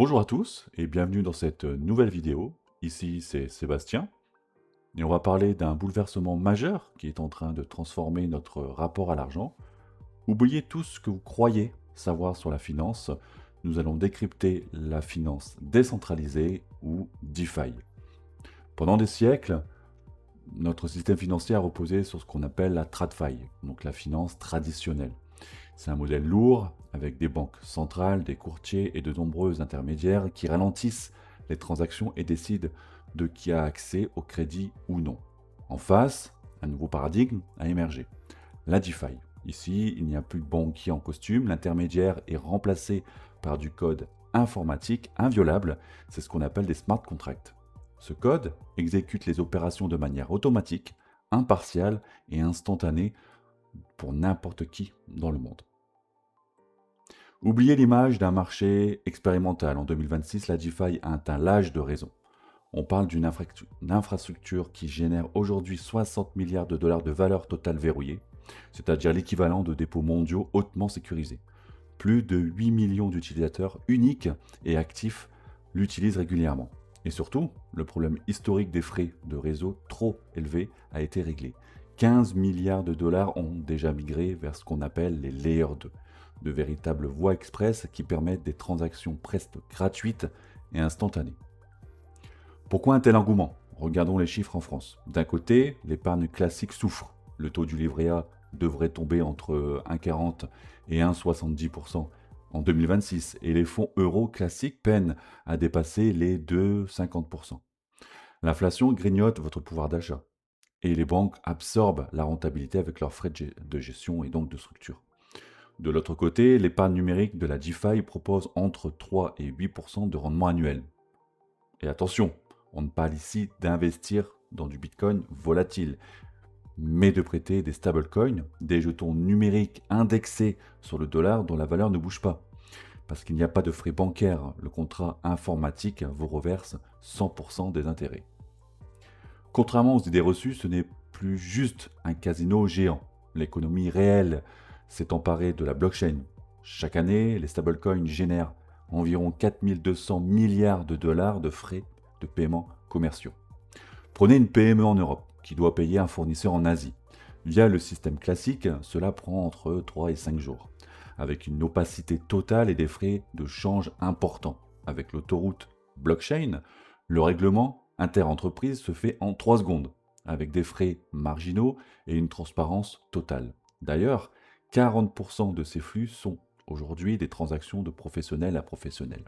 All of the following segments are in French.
Bonjour à tous et bienvenue dans cette nouvelle vidéo. Ici c'est Sébastien et on va parler d'un bouleversement majeur qui est en train de transformer notre rapport à l'argent. Oubliez tout ce que vous croyez savoir sur la finance. Nous allons décrypter la finance décentralisée ou DeFi. Pendant des siècles, notre système financier a reposé sur ce qu'on appelle la TradFi, donc la finance traditionnelle. C'est un modèle lourd, avec des banques centrales, des courtiers et de nombreux intermédiaires qui ralentissent les transactions et décident de qui a accès au crédit ou non. En face, un nouveau paradigme a émergé, la DeFi. Ici, il n'y a plus de banquier en costume, l'intermédiaire est remplacé par du code informatique inviolable, c'est ce qu'on appelle des smart contracts. Ce code exécute les opérations de manière automatique, impartiale et instantanée pour n'importe qui dans le monde. Oubliez l'image d'un marché expérimental. En 2026, la DeFi a atteint l'âge de raison. On parle d'une infrastructure qui génère aujourd'hui 60 milliards de dollars de valeur totale verrouillée, c'est-à-dire l'équivalent de dépôts mondiaux hautement sécurisés. Plus de 8 millions d'utilisateurs uniques et actifs l'utilisent régulièrement. Et surtout, le problème historique des frais de réseau trop élevés a été réglé. 15 milliards de dollars ont déjà migré vers ce qu'on appelle les Layer 2, de véritables voies express qui permettent des transactions presque gratuites et instantanées. Pourquoi un tel engouement? Regardons les chiffres en France. D'un côté, l'épargne classique souffre. Le taux du livret A devrait tomber entre 1,40 et 1,70% en 2026 et les fonds euros classiques peinent à dépasser les 2,50%. L'inflation grignote votre pouvoir d'achat et les banques absorbent la rentabilité avec leurs frais de gestion et donc de structure. De l'autre côté, l'épargne numérique de la DeFi propose entre 3 et 8% de rendement annuel. Et attention, on ne parle ici d'investir dans du Bitcoin volatile, mais de prêter des stablecoins, des jetons numériques indexés sur le dollar dont la valeur ne bouge pas. Parce qu'il n'y a pas de frais bancaires, le contrat informatique vous reverse 100% des intérêts. Contrairement aux idées reçues, ce n'est plus juste un casino géant. L'économie réelle s'est emparée de la blockchain. Chaque année, les stablecoins génèrent environ 4200 milliards de dollars de frais de paiement commerciaux. Prenez une PME en Europe qui doit payer un fournisseur en Asie. Via le système classique, cela prend entre 3 et 5 jours, avec une opacité totale et des frais de change importants. Avec l'autoroute blockchain, le règlement interentreprise se fait en 3 secondes, avec des frais marginaux et une transparence totale. D'ailleurs, 40% de ces flux sont aujourd'hui des transactions de professionnel à professionnel.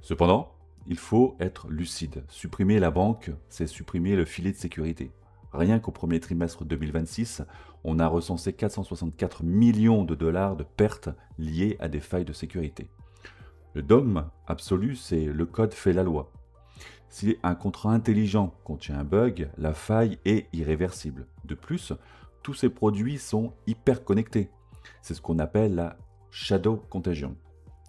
Cependant, il faut être lucide. Supprimer la banque, c'est supprimer le filet de sécurité. Rien qu'au premier trimestre 2026, on a recensé 464 millions de dollars de pertes liées à des failles de sécurité. Le dogme absolu, c'est le code fait la loi. Si un contrat intelligent contient un bug, la faille est irréversible. De plus, tous ces produits sont hyper connectés. C'est ce qu'on appelle la shadow contagion.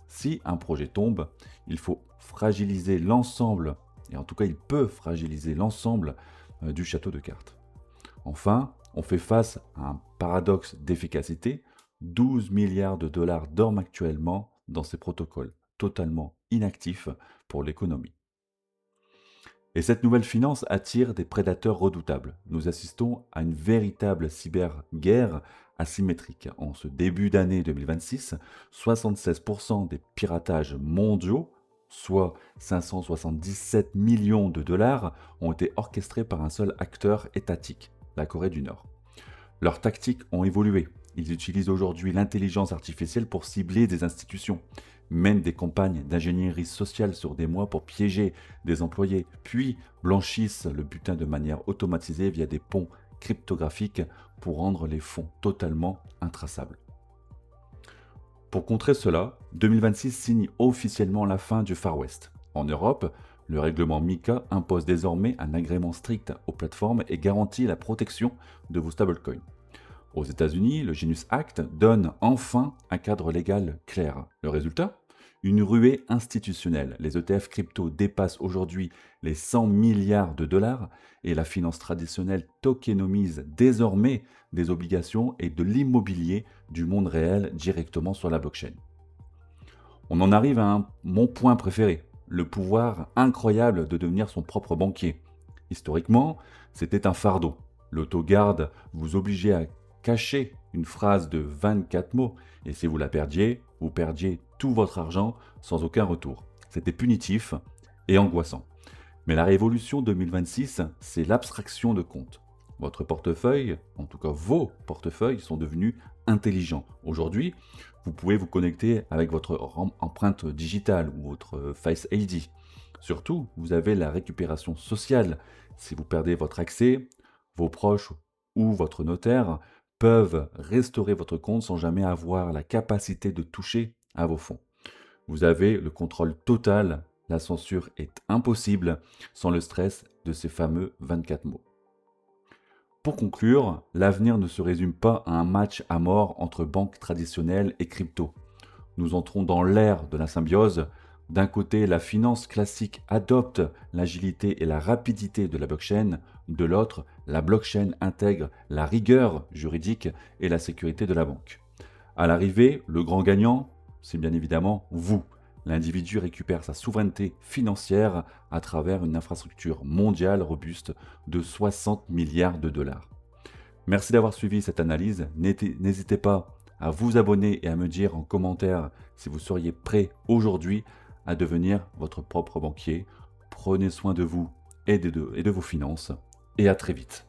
Si un projet tombe, il faut fragiliser l'ensemble, et en tout cas il peut fragiliser l'ensemble du château de cartes. Enfin, on fait face à un paradoxe d'efficacité. 12 milliards de dollars dorment actuellement dans ces protocoles, totalement inactifs pour l'économie. Et cette nouvelle finance attire des prédateurs redoutables. Nous assistons à une véritable cyberguerre asymétrique. En ce début d'année 2026, 76% des piratages mondiaux, soit 577 millions de dollars, ont été orchestrés par un seul acteur étatique, la Corée du Nord. Leurs tactiques ont évolué. Ils utilisent aujourd'hui l'intelligence artificielle pour cibler des institutions, mènent des campagnes d'ingénierie sociale sur des mois pour piéger des employés, puis blanchissent le butin de manière automatisée via des ponts cryptographiques pour rendre les fonds totalement intraçables. Pour contrer cela, 2026 signe officiellement la fin du Far West. En Europe, le règlement MiCA impose désormais un agrément strict aux plateformes et garantit la protection de vos stablecoins. Aux États-Unis, le Genius Act donne enfin un cadre légal clair. Le résultat? Une ruée institutionnelle. Les ETF crypto dépassent aujourd'hui les 100 milliards de dollars et la finance traditionnelle tokenomise désormais des obligations et de l'immobilier du monde réel directement sur la blockchain. On en arrive à mon point préféré, le pouvoir incroyable de devenir son propre banquier. Historiquement, c'était un fardeau. L'autogarde vous obligeait à cacher une phrase de 24 mots, et si vous la perdiez, vous perdiez tout votre argent sans aucun retour. C'était punitif et angoissant. Mais la révolution 2026, c'est l'abstraction de compte. Votre portefeuille, en tout cas vos portefeuilles, sont devenus intelligents. Aujourd'hui, vous pouvez vous connecter avec votre empreinte digitale ou votre Face ID. Surtout, vous avez la récupération sociale. Si vous perdez votre accès, vos proches ou votre notaire peuvent restaurer votre compte sans jamais avoir la capacité de toucher à vos fonds. Vous avez le contrôle total, la censure est impossible sans le stress de ces fameux 24 mots. Pour conclure, l'avenir ne se résume pas à un match à mort entre banques traditionnelles et crypto. Nous entrons dans l'ère de la symbiose. D'un côté, la finance classique adopte l'agilité et la rapidité de la blockchain. De l'autre, la blockchain intègre la rigueur juridique et la sécurité de la banque. À l'arrivée, le grand gagnant, c'est bien évidemment vous. L'individu récupère sa souveraineté financière à travers une infrastructure mondiale robuste de 60 milliards de dollars. Merci d'avoir suivi cette analyse. N'hésitez pas à vous abonner et à me dire en commentaire si vous seriez prêt aujourd'hui à devenir votre propre banquier. Prenez soin de vous et de vos finances. Et à très vite.